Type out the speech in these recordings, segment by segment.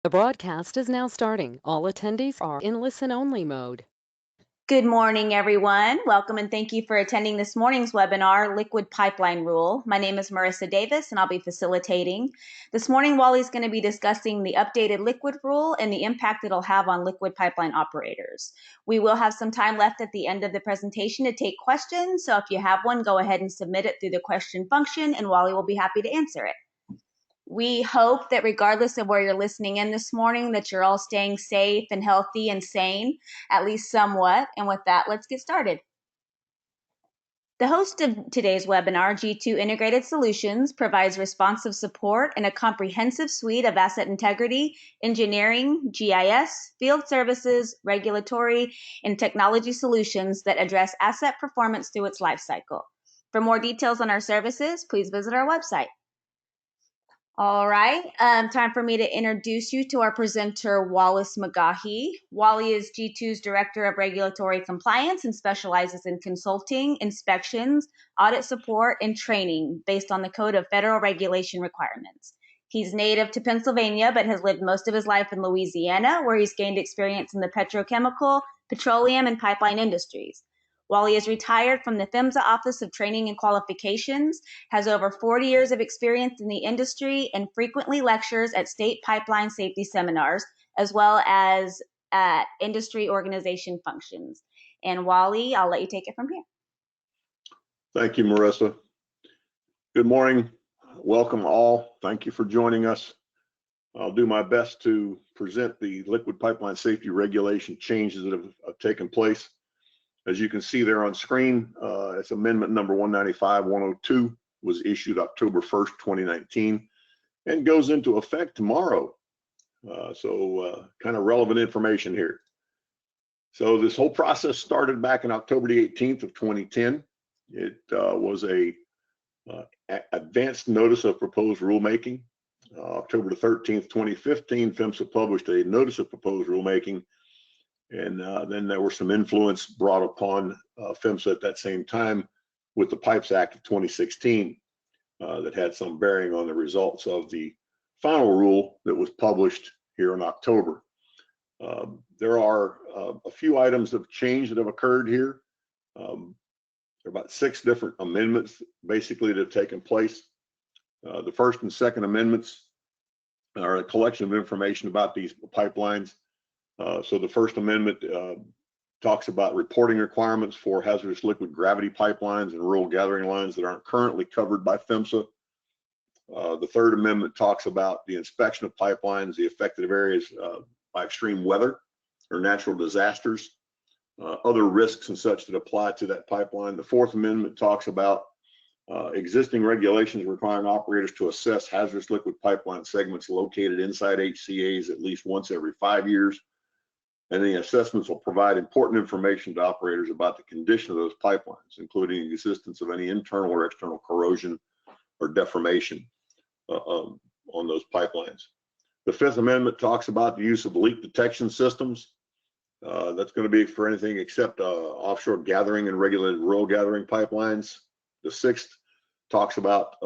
The broadcast is now starting. All attendees are in listen-only mode. Good morning, everyone. Welcome and thank you for attending this morning's webinar, Liquid Pipeline Rule. My name is Marissa Davis and I'll be facilitating. This morning, Wally's going to be discussing the updated liquid rule and the impact it'll have on liquid pipeline operators. We will have some time left at the end of the presentation to take questions, so if you have one, go ahead and submit it through the question function and Wally will be happy to answer it. We hope that regardless of where you're listening in this morning, that you're all staying safe and healthy and sane, at least somewhat. And with that, let's get started. The host of today's webinar, G2 Integrated Solutions, provides responsive support and a comprehensive suite of asset integrity, engineering, GIS, field services, regulatory, and technology solutions that address asset performance through its lifecycle. For more details on our services, please visit our website. All right, time for me to introduce you to our presenter, Wally McGaughey. Wally is G2's Director of Regulatory Compliance and specializes in consulting, inspections, audit support, and training based on the Code of Federal Regulation requirements. He's native to Pennsylvania, but has lived most of his life in Louisiana, where he's gained experience in the petrochemical, petroleum, and pipeline industries. Wally is retired from the PHMSA Office of Training and Qualifications, has over 40 years of experience in the industry, and frequently lectures at state pipeline safety seminars, as well as at industry organization functions. And Wally, I'll let you take it from here. Thank you, Marissa. Good morning. Welcome all. Thank you for joining us. I'll do my best to present the liquid pipeline safety regulation changes that have taken place. As you can see there on screen, it's amendment number 195-102 was issued October 1st, 2019, and goes into effect tomorrow. Kind of relevant information here. So this whole process started back in October the 18th of 2010. It was a advanced notice of proposed rulemaking. October the 13th, 2015, PHMSA published a notice of proposed rulemaking. And then there were some influence brought upon PHMSA at that same time with the Pipes Act of 2016 that had some bearing on the results of the final rule that was published here in October. There are a few items of change that have occurred here. There are about 6 different amendments basically that have taken place. The first and second amendments are a collection of information about these pipelines. So the First Amendment talks about reporting requirements for hazardous liquid gravity pipelines and rural gathering lines that aren't currently covered by PHMSA. The Third Amendment talks about the inspection of pipelines, the affected areas by extreme weather or natural disasters, other risks and such that apply to that pipeline. The Fourth Amendment talks about existing regulations requiring operators to assess hazardous liquid pipeline segments located inside HCAs at least once every 5 years. And the assessments will provide important information to operators about the condition of those pipelines, including the existence of any internal or external corrosion or deformation on those pipelines. The Fifth Amendment talks about the use of leak detection systems. That's going to be for anything except offshore gathering and regulated rural gathering pipelines. The Sixth talks about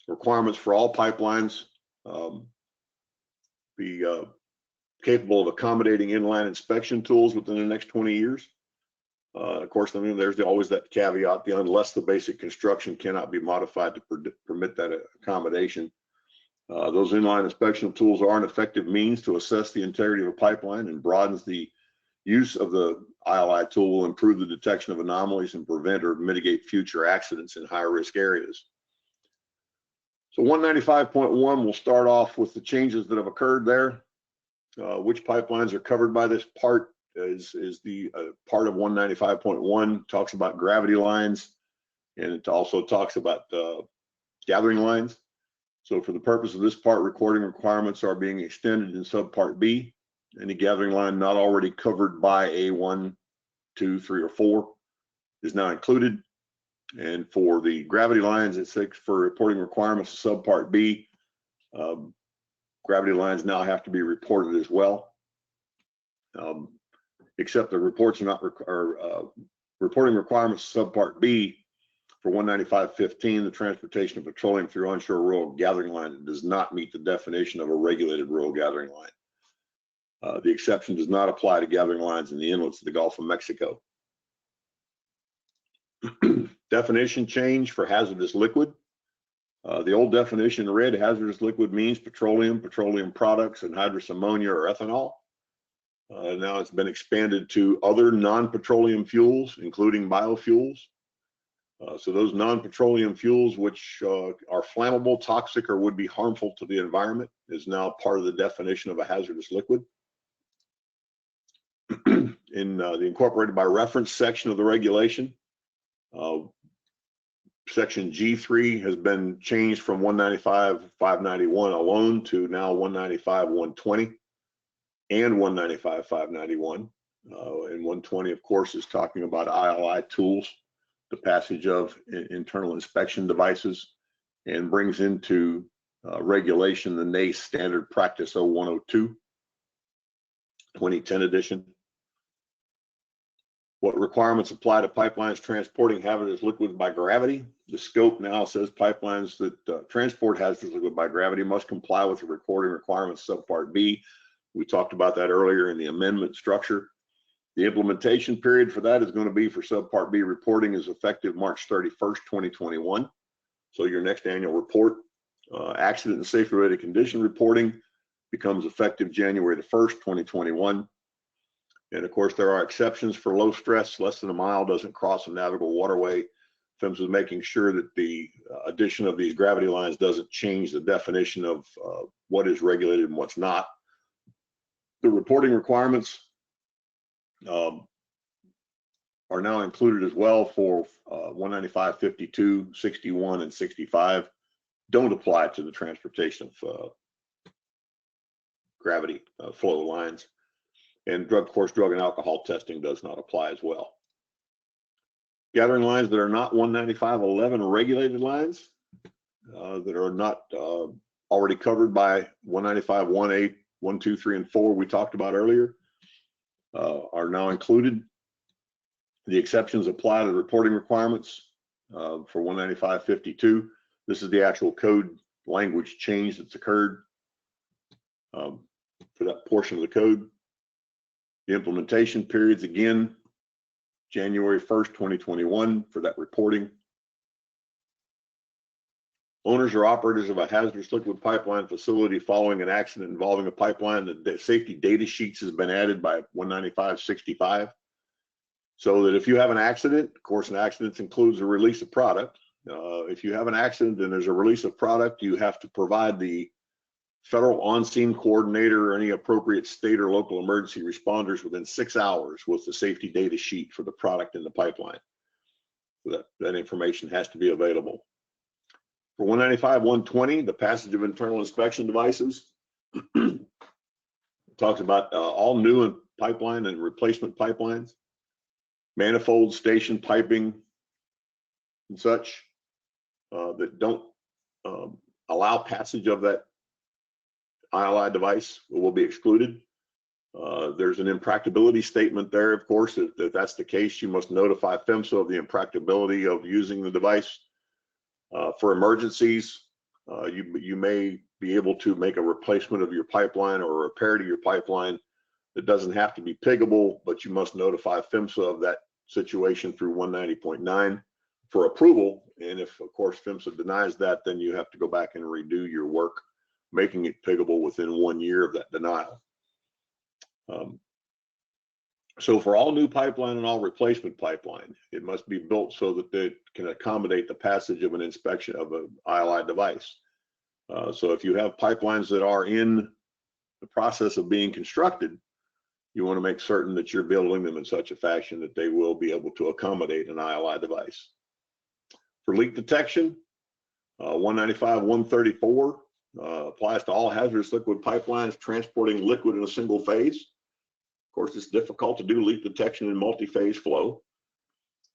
requirements for all pipelines. Capable of accommodating inline inspection tools within the next 20 years. Of course, I mean, there's always that caveat, unless the basic construction cannot be modified to permit that accommodation. Those inline inspection tools are an effective means to assess the integrity of a pipeline and broadens the use of the ILI tool will improve the detection of anomalies and prevent or mitigate future accidents in high-risk areas. So 195.1 will start off with the changes that have occurred there. Which pipelines are covered by this part is the part of 195.1 talks about gravity lines, and it also talks about gathering lines. So for the purpose of this part, recording requirements are being extended in subpart B. Any gathering line not already covered by A1, 2, 3, or 4 is now included. And for the gravity lines, it's for reporting requirements of subpart B. Gravity lines now have to be reported as well, except the reports are not reporting requirements of subpart B For 195.15, the transportation of petroleum through onshore rural gathering line does not meet the definition of a regulated rural gathering line. The exception does not apply to gathering lines in the inlets of the Gulf of Mexico. Definition change for hazardous liquid. The old definition read hazardous liquid means petroleum, petroleum products, and hydrous ammonia or ethanol. Now it's been expanded to other non-petroleum fuels, including biofuels. So those non-petroleum fuels which are flammable, toxic, or would be harmful to the environment is now part of the definition of a hazardous liquid. In the incorporated by reference section of the regulation, section G3 has been changed from 195.591 alone to now 195.120 and 195.591. And 120, of course, is talking about ILI tools, the passage of internal inspection devices, and brings into regulation the NACE Standard Practice 0102, 2010 edition. What requirements apply to pipelines transporting hazardous liquids by gravity? The scope now says pipelines that transport hazardous liquid by gravity must comply with the reporting requirements subpart B. We talked about that earlier in the amendment structure. The implementation period for that is going to be for subpart B reporting is effective March 31st, 2021. So your next annual report. Accident and safety related condition reporting becomes effective January the 1st, 2021. And of course, there are exceptions for low stress, less than a mile, doesn't cross a navigable waterway. PHMSA is making sure that the addition of these gravity lines doesn't change the definition of what is regulated and what's not. The reporting requirements are now included as well for 195.52, 61, and 65. Don't apply to the transportation of gravity flow lines. And of course, drug and alcohol testing does not apply as well. Gathering lines that are not 195.11 regulated lines that are not already covered by 195.18, 1, 2, 3, and 4 we talked about earlier are now included. The exceptions apply to the reporting requirements for 195.52. This is the actual code language change that's occurred for that portion of the code. The implementation periods, again, January 1st, 2021 for that reporting. Owners or operators of a hazardous liquid pipeline facility following an accident involving a pipeline, the safety data sheets has been added by 195.65. So that if you have an accident, of course, an accident includes a release of product. If you have an accident and there's a release of product, you have to provide the federal on-scene coordinator or any appropriate state or local emergency responders within 6 hours with the safety data sheet for the product in the pipeline. So that information has to be available. For 195.120, the passage of internal inspection devices, talks about all new pipeline and replacement pipelines, manifold station piping and such that don't allow passage of that ILI device will be excluded. There's an impracticability statement there, of course. If that's the case, you must notify PHMSA of the impracticability of using the device. For emergencies, you may be able to make a replacement of your pipeline or a repair to your pipeline. It doesn't have to be pickable, but you must notify PHMSA of that situation through 190.9 for approval. And if, of course, PHMSA denies that, then you have to go back and redo your work, making it pickable within 1 year of that denial. So for all new pipeline and all replacement pipeline, it must be built so that it can accommodate the passage of an inspection of an ILI device. So if you have pipelines that are in the process of being constructed, you want to make certain that you're building them in such a fashion that they will be able to accommodate an ILI device. For leak detection, 195.134 applies to all hazardous liquid pipelines transporting liquid in a single phase. Of course, it's difficult to do leak detection in multi-phase flow.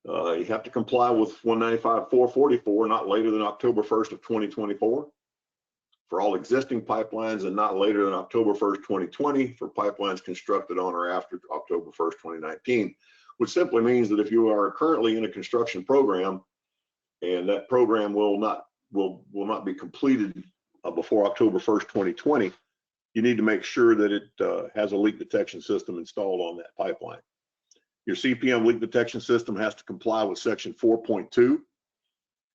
You have to comply with 195.444 not later than October 1st of 2024 for all existing pipelines and not later than October 1st, 2020 for pipelines constructed on or after October 1st, 2019, which simply means that if you are currently in a construction program and that program will not be completed before October 1st, 2020, you need to make sure that it has a leak detection system installed on that pipeline. Your CPM leak detection system has to comply with section 4.2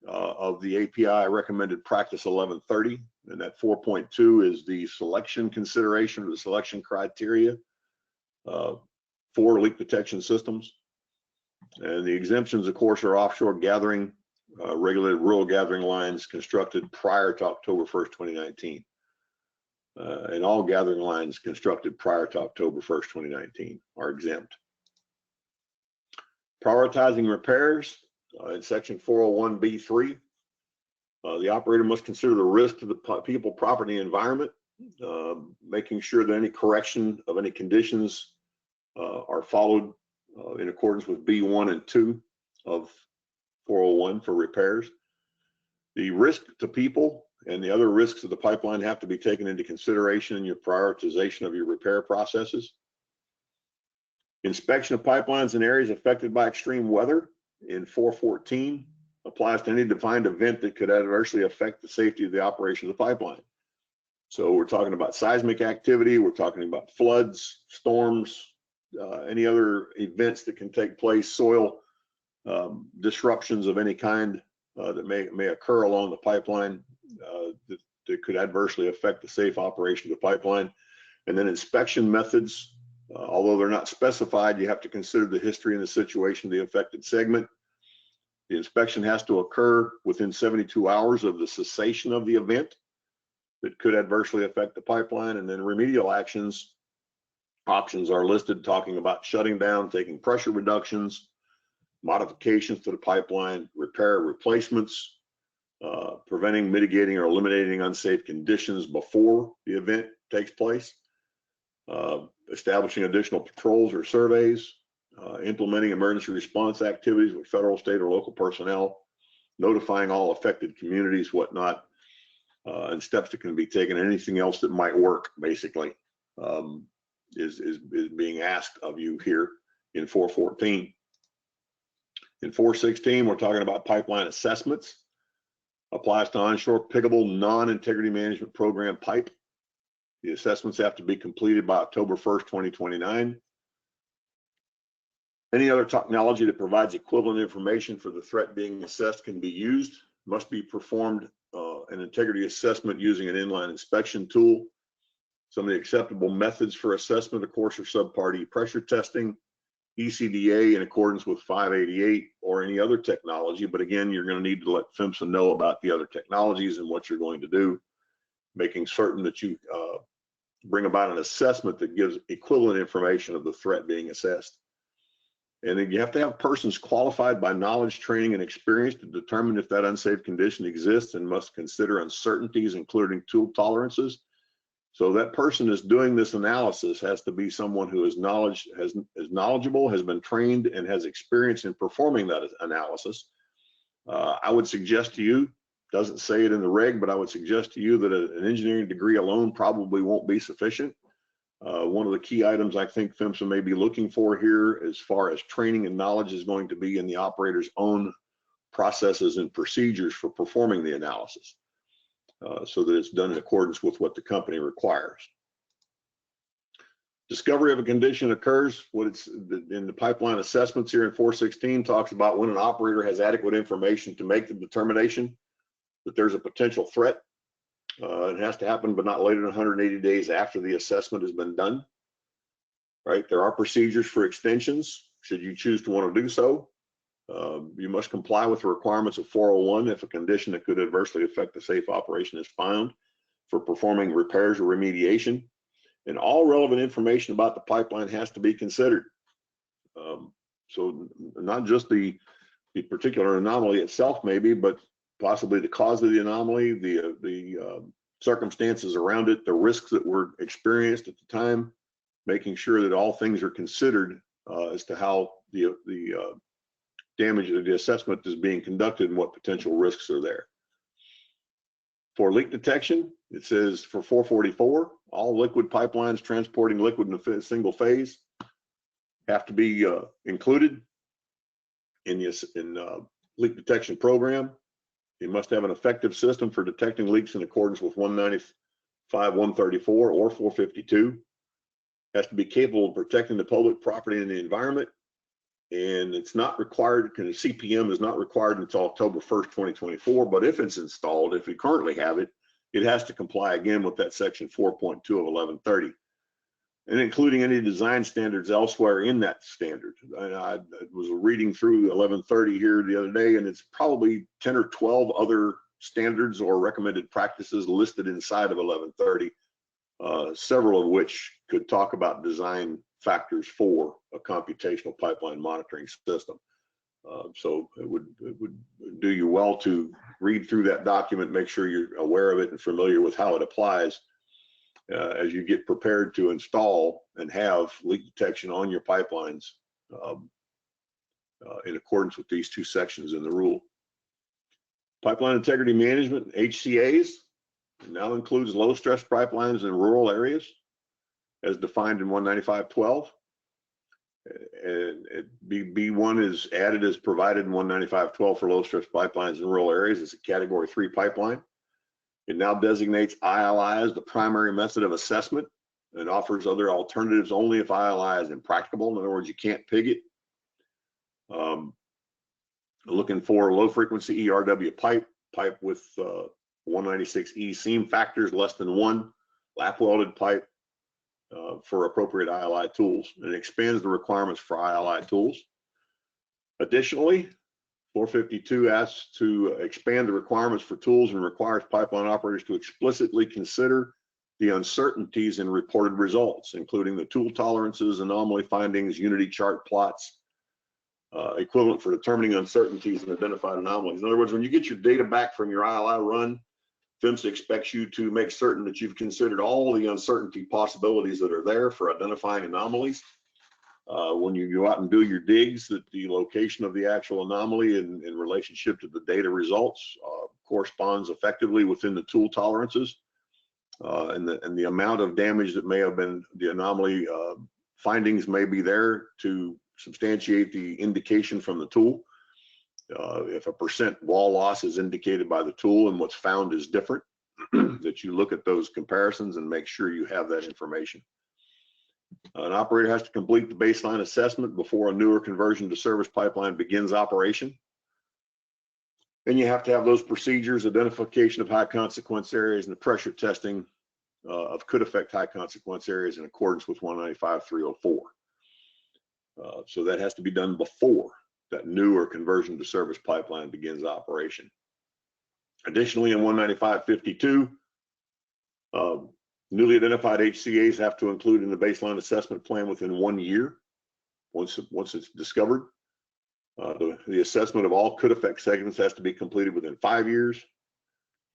of the API recommended practice 1130, and that 4.2 is the selection consideration or the selection criteria for leak detection systems. And the exemptions, of course, are offshore gathering, regulated rural gathering lines constructed prior to October 1st, 2019. And all gathering lines constructed prior to October 1st, 2019 are exempt. Prioritizing repairs in section 401B3, the operator must consider the risk to the people, property, and environment, making sure that any correction of any conditions are followed in accordance with B1 and 2 of 401 for repairs. The risk to people and the other risks of the pipeline have to be taken into consideration in your prioritization of your repair processes. Inspection of pipelines in areas affected by extreme weather in 414 applies to any defined event that could adversely affect the safety of the operation of the pipeline. So we're talking about seismic activity, we're talking about floods, storms, any other events that can take place, soil disruptions of any kind that may occur along the pipeline that could adversely affect the safe operation of the pipeline. And then inspection methods, although they're not specified, you have to consider the history and the situation of the affected segment. The inspection has to occur within 72 hours of the cessation of the event that could adversely affect the pipeline. And then remedial options are listed, talking about shutting down, taking pressure reductions, modifications to the pipeline, repair replacements, preventing, mitigating, or eliminating unsafe conditions before the event takes place, establishing additional patrols or surveys, implementing emergency response activities with federal, state, or local personnel, notifying all affected communities, whatnot, and steps that can be taken. Anything else that might work, basically, is being asked of you here in 414. In 416, we're talking about pipeline assessments. Applies to onshore pickable non-integrity management program pipe. The assessments have to be completed by October 1st, 2029. Any other technology that provides equivalent information for the threat being assessed can be used. Must be performed an integrity assessment using an inline inspection tool. Some of the acceptable methods for assessment, of course, are subparty pressure testing, ECDA in accordance with 588, or any other technology. But again, you're going to need to let PHMSA know about the other technologies and what you're going to do, making certain that you bring about an assessment that gives equivalent information of the threat being assessed. And then you have to have persons qualified by knowledge, training, and experience to determine if that unsafe condition exists, and must consider uncertainties, including tool tolerances. So that person is doing this analysis has to be someone who is knowledgeable, has been trained, and has experience in performing that analysis. I would suggest to you, doesn't say it in the reg, but I would suggest to you that an engineering degree alone probably won't be sufficient. One of the key items I think PHMSA may be looking for here, as far as training and knowledge, is going to be in the operator's own processes and procedures for performing the analysis, so that it's done in accordance with what the company requires. Discovery of a condition occurs. What it's in the pipeline assessments here in 416 talks about when an operator has adequate information to make the determination that there's a potential threat. It has to happen, but not later than 180 days after the assessment has been done. Right? There are procedures for extensions, should you choose to want to do so. You must comply with the requirements of 401 if a condition that could adversely affect the safe operation is found for performing repairs or remediation. And all relevant information about the pipeline has to be considered. So not just the particular anomaly itself maybe, but possibly the cause of the anomaly, the circumstances around it, the risks that were experienced at the time, making sure that all things are considered as to how the damage of the assessment is being conducted and what potential risks are there. For leak detection, it says for 444, all liquid pipelines transporting liquid in a single phase have to be included in leak detection program. You must have an effective system for detecting leaks in accordance with 195, 134, or 452. Has to be capable of protecting the public property and the environment. And it's not required, because CPM is not required until October 1st, 2024. But if it's installed, if we currently have it, it has to comply again with that section 4.2 of 1130. And including any design standards elsewhere in that standard. I was reading through 1130 here the other day, and it's probably 10 or 12 other standards or recommended practices listed inside of 1130, several of which could talk about design factors for a computational pipeline monitoring system. So it would do you well to read through that document, make sure you're aware of it and familiar with how it applies as you get prepared to install and have leak detection on your pipelines in accordance with these two sections in the rule. Pipeline integrity management, HCAs, now includes low stress pipelines in rural areas as defined in 195.12. And B1 is added as provided in 195.12 for low stress pipelines in rural areas. It's a category 3 pipeline. It now designates ILI as the primary method of assessment and offers other alternatives only if ILI is impracticable. In other words, you can't pig it. Looking for low frequency ERW pipe with 196E seam factors less than 1, lap welded pipe for appropriate ILI tools, and it expands the requirements for ILI tools. Additionally, 452 asks to expand the requirements for tools and requires pipeline operators to explicitly consider the uncertainties in reported results, including the tool tolerances, anomaly findings, unity chart plots, equivalent for determining uncertainties and identified anomalies. In other words, when you get your data back from your ILI run, PHMSA expects you to make certain that you've considered all the uncertainty possibilities that are there for identifying anomalies. When you go out and do your digs, that the location of the actual anomaly in relationship to the data results corresponds effectively within the tool tolerances, and the amount of damage that may have been the anomaly findings may be there to substantiate the indication from the tool. If a % wall loss is indicated by the tool and what's found is different, that you look at those comparisons and make sure you have that information. An operator has to complete the baseline assessment before a newer conversion to service pipeline begins operation. And you have to have those procedures, identification of high consequence areas, and the pressure testing of could affect high consequence areas in accordance with 195.304. So that has to be done before that new or conversion to service pipeline begins operation. Additionally, in 195.52, newly identified HCAs have to include in the baseline assessment plan within 1 year, once it's discovered. The assessment of all could affect segments has to be completed within 5 years.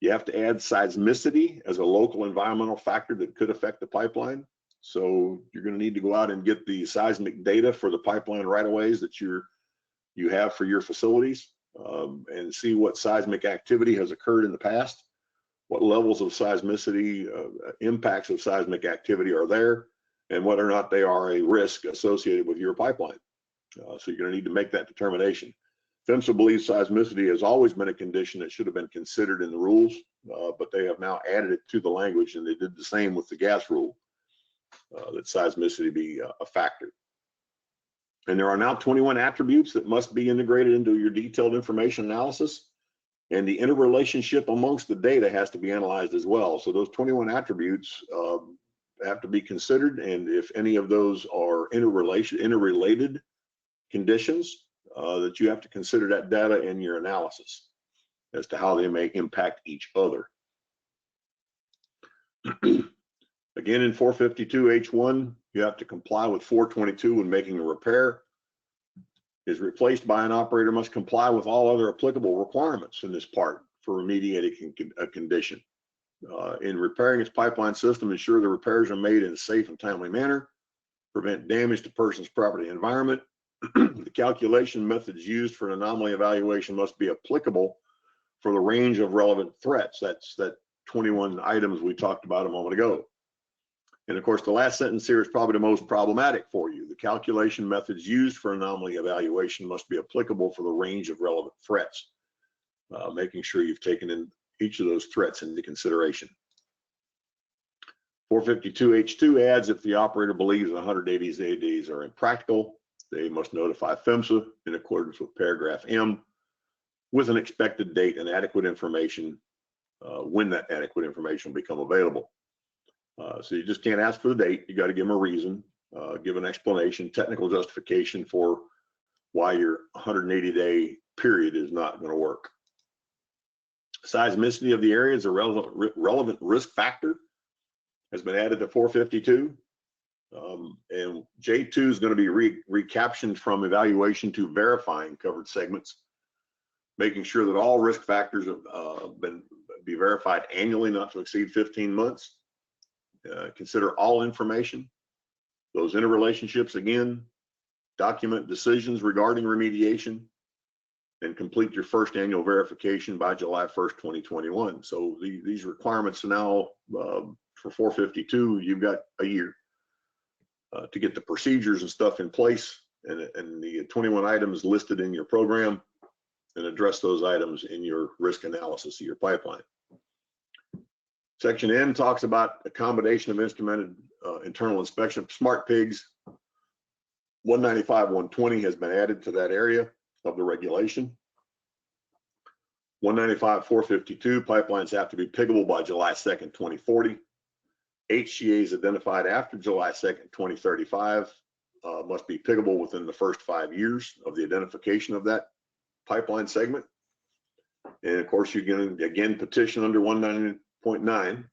You have to add seismicity as a local environmental factor that could affect the pipeline. So you're going to need to go out and get the seismic data for the pipeline right-of-ways that you have for your facilities, and see what seismic activity has occurred in the past, what levels of seismicity, impacts of seismic activity are there, and whether or not they are a risk associated with your pipeline. So you're going to need to make that determination. PHMSA believes seismicity has always been a condition that should have been considered in the rules, but they have now added it to the language, and they did the same with the gas rule, that seismicity be a factor. And there are now 21 attributes that must be integrated into your detailed information analysis, and the interrelationship amongst the data has to be analyzed as well. So those 21 attributes have to be considered, and if any of those are interrelated conditions, that you have to consider that data in your analysis as to how they may impact each other. Again, in 452H1, you have to comply with 422 when making a repair. Is replaced by an operator must comply with all other applicable requirements in this part for remediating a condition. In repairing its pipeline system, ensure the repairs are made in a safe and timely manner, prevent damage to persons, property, and environment. The calculation methods used for an anomaly evaluation must be applicable for the range of relevant threats. That's that 21 items we talked about a moment ago. And of course, the last sentence here is probably the most problematic for you. The calculation methods used for anomaly evaluation must be applicable for the range of relevant threats, making sure you've taken in each of those threats into consideration. 452H2 adds, if the operator believes 180 days are impractical, they must notify PHMSA in accordance with paragraph M with an expected date and adequate information when that adequate information will become available. So you just can't ask for the date. You got to give them a reason, give an explanation, technical justification for why your 180-day period is not going to work. Seismicity of the area is a relevant risk factor, has been added to 452. And J2 is going to be recaptioned from evaluation to verifying covered segments, making sure that all risk factors have be verified annually, not to exceed 15 months. Consider all information, those interrelationships again, document decisions regarding remediation, and complete your first annual verification by July 1st, 2021. So these requirements now for 452, you've got a year to get the procedures and stuff in place, and the 21 items listed in your program, and address those items in your risk analysis of your pipeline. Section N talks about a combination of instrumented internal inspection. Smart pigs, 195-120 has been added to that area of the regulation. 195-452, pipelines have to be pickable by July 2nd, 2040. HCAs identified after July 2nd, 2035 must be pickable within the first 5 years of the identification of that pipeline segment. And of course, you can again petition under 190.9,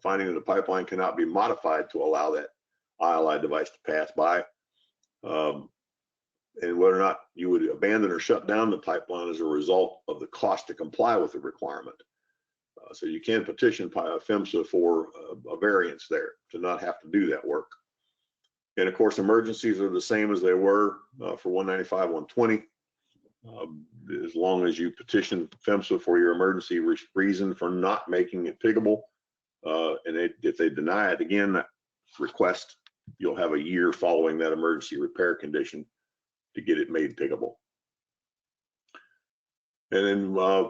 finding that a pipeline cannot be modified to allow that ILI device to pass by. And whether or not you would abandon or shut down the pipeline as a result of the cost to comply with the requirement. So you can petition PHMSA for a variance there to not have to do that work. And of course, emergencies are the same as they were for 195-120. As long as you petition PHMSA for your emergency reason for not making it pickable, and if they deny it again, that request, you'll have a year following that emergency repair condition to get it made pickable. And then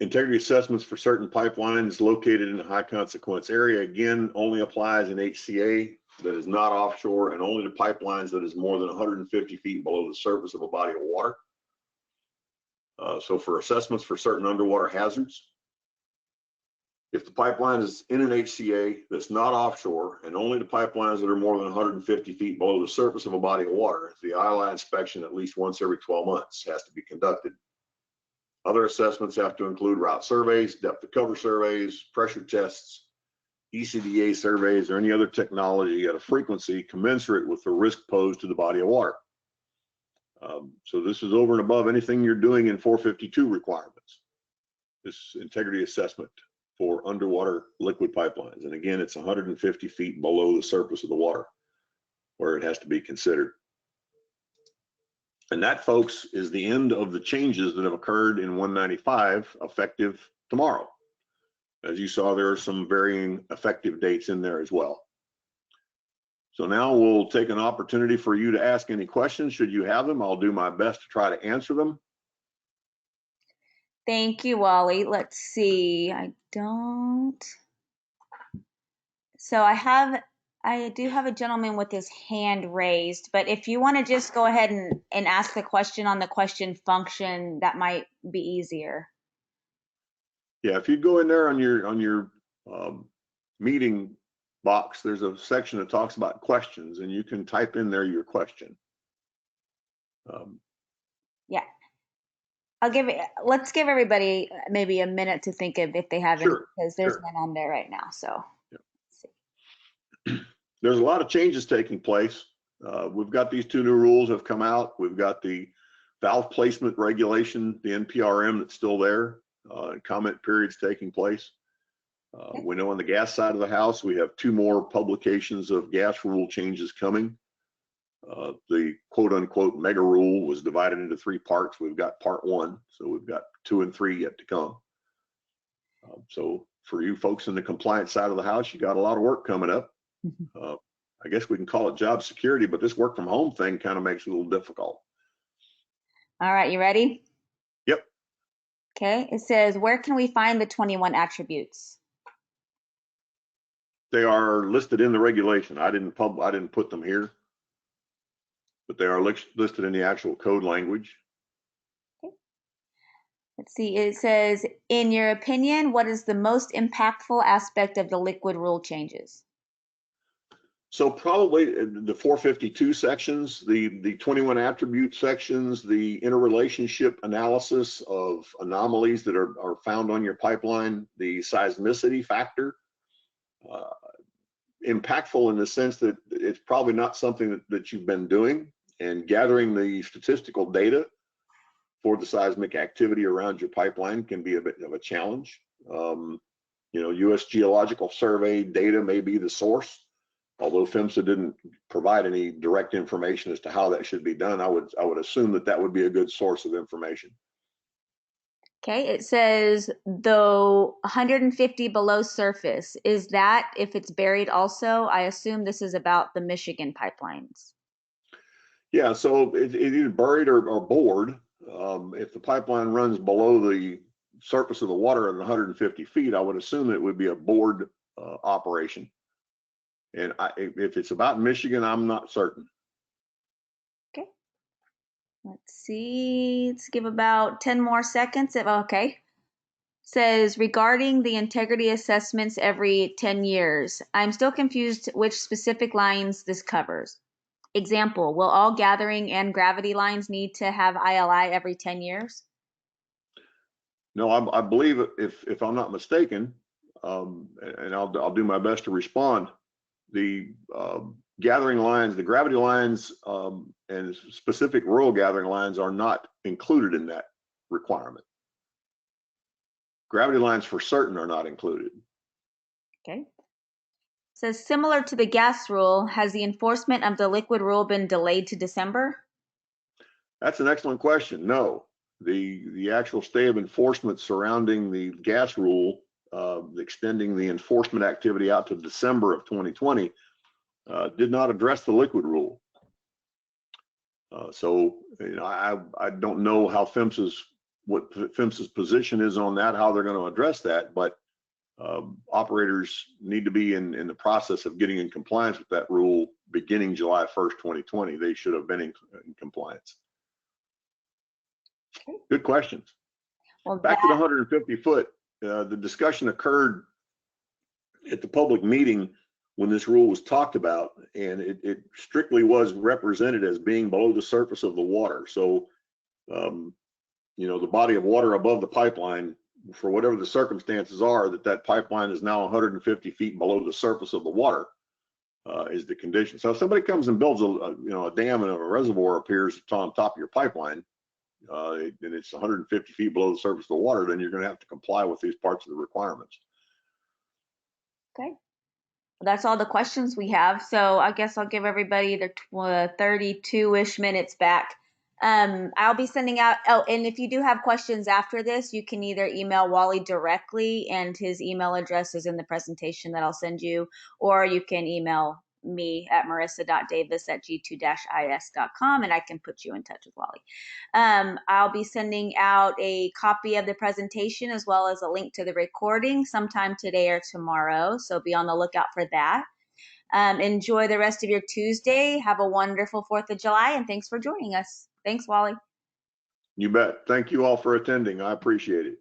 integrity assessments for certain pipelines located in a high consequence area, again, only applies in HCA that is not offshore, and only to pipelines that is more than 150 feet below the surface of a body of water. So for assessments for certain underwater hazards, if the pipeline is in an HCA that's not offshore, and only the pipelines that are more than 150 feet below the surface of a body of water, the ILI inspection at least once every 12 months has to be conducted. Other assessments have to include route surveys, depth of cover surveys, pressure tests, ECDA surveys, or any other technology at a frequency commensurate with the risk posed to the body of water. So this is over and above anything you're doing in 452 requirements, this integrity assessment for underwater liquid pipelines. And again, it's 150 feet below the surface of the water where it has to be considered. And that, folks, is the end of the changes that have occurred in 195 effective tomorrow. As you saw, there are some varying effective dates in there as well. So now we'll take an opportunity for you to ask any questions. Should you have them, I'll do my best to try to answer them. Thank you, Wally. Let's see. I don't. So I do have a gentleman with his hand raised, but if you want to just go ahead and ask the question on the question function, that might be easier. Yeah, if you go in there on your meeting box, there's a section that talks about questions, and you can type in there your question. Yeah. Let's give everybody maybe a minute to think of if they have any, because there's none on there right now. So yeah. Let's see. There's a lot of changes taking place. We've got these two new rules have come out. We've got the valve placement regulation, the NPRM that's still there, and comment periods taking place. We know on the gas side of the house, we have 2 more publications of gas rule changes coming. The quote unquote mega rule was divided into 3 parts. We've got part 1, so we've got 2 and 3 yet to come. So for you folks in the compliance side of the house, you got a lot of work coming up. I guess we can call it job security, but this work from home thing kind of makes it a little difficult. All right, you ready? Yep. Okay, it says, where can we find the 21 attributes? They are listed in the regulation. I didn't put them here, but they are listed in the actual code language. Okay. Let's see, it says, in your opinion, what is the most impactful aspect of the liquid rule changes? So probably the 452 sections, the 21 attribute sections, the interrelationship analysis of anomalies that are found on your pipeline, the seismicity factor, impactful in the sense that it's probably not something that you've been doing, and gathering the statistical data for the seismic activity around your pipeline can be a bit of a challenge. U.S. Geological Survey data may be the source. Although PHMSA didn't provide any direct information as to how that should be done, I would assume that would be a good source of information. Okay, it says though 150 below surface, is that if it's buried also? I assume this is about the Michigan pipelines. Yeah, so it's either buried or bored. If the pipeline runs below the surface of the water at 150 feet, I would assume it would be a bored operation. And if it's about Michigan, I'm not certain. Okay. Let's see. Let's give about 10 more seconds. Okay. Says regarding the integrity assessments every 10 years, I'm still confused which specific lines this covers. Example, will all gathering and gravity lines need to have ILI every 10 years? No, I believe if I'm not mistaken, and I'll do my best to respond, the gathering lines, the gravity lines, and specific rural gathering lines are not included in that requirement. Gravity lines for certain are not included. Okay. Says similar to the gas rule, has the enforcement of the liquid rule been delayed to December? That's an excellent question. No, the actual stay of enforcement surrounding the gas rule, extending the enforcement activity out to December of 2020, did not address the liquid rule. So I don't know what PHMSA's position is on that, how they're going to address that, but operators need to be in the process of getting in compliance with that rule beginning July 1st, 2020. They should have been in compliance. Okay. Good questions. Well, back to the 150 foot, the discussion occurred at the public meeting when this rule was talked about, and it strictly was represented as being below the surface of the water. So, the body of water above the pipeline, for whatever the circumstances are, that pipeline is now 150 feet below the surface of the water, is the condition. So if somebody comes and builds a dam and a reservoir appears on top of your pipeline, and it's 150 feet below the surface of the water, then you're going to have to comply with these parts of the requirements. Okay. That's all the questions we have. So I guess I'll give everybody their 32-ish minutes back. I'll be sending out, and if you do have questions after this, you can either email Wally directly, and his email address is in the presentation that I'll send you, or you can email me at marissa.davis@g2-is.com, and I can put you in touch with Wally. I'll be sending out a copy of the presentation as well as a link to the recording sometime today or tomorrow, so be on the lookout for that. Enjoy the rest of your Tuesday. Have a wonderful 4th of July, and thanks for joining us. Thanks, Wally. You bet. Thank you all for attending. I appreciate it.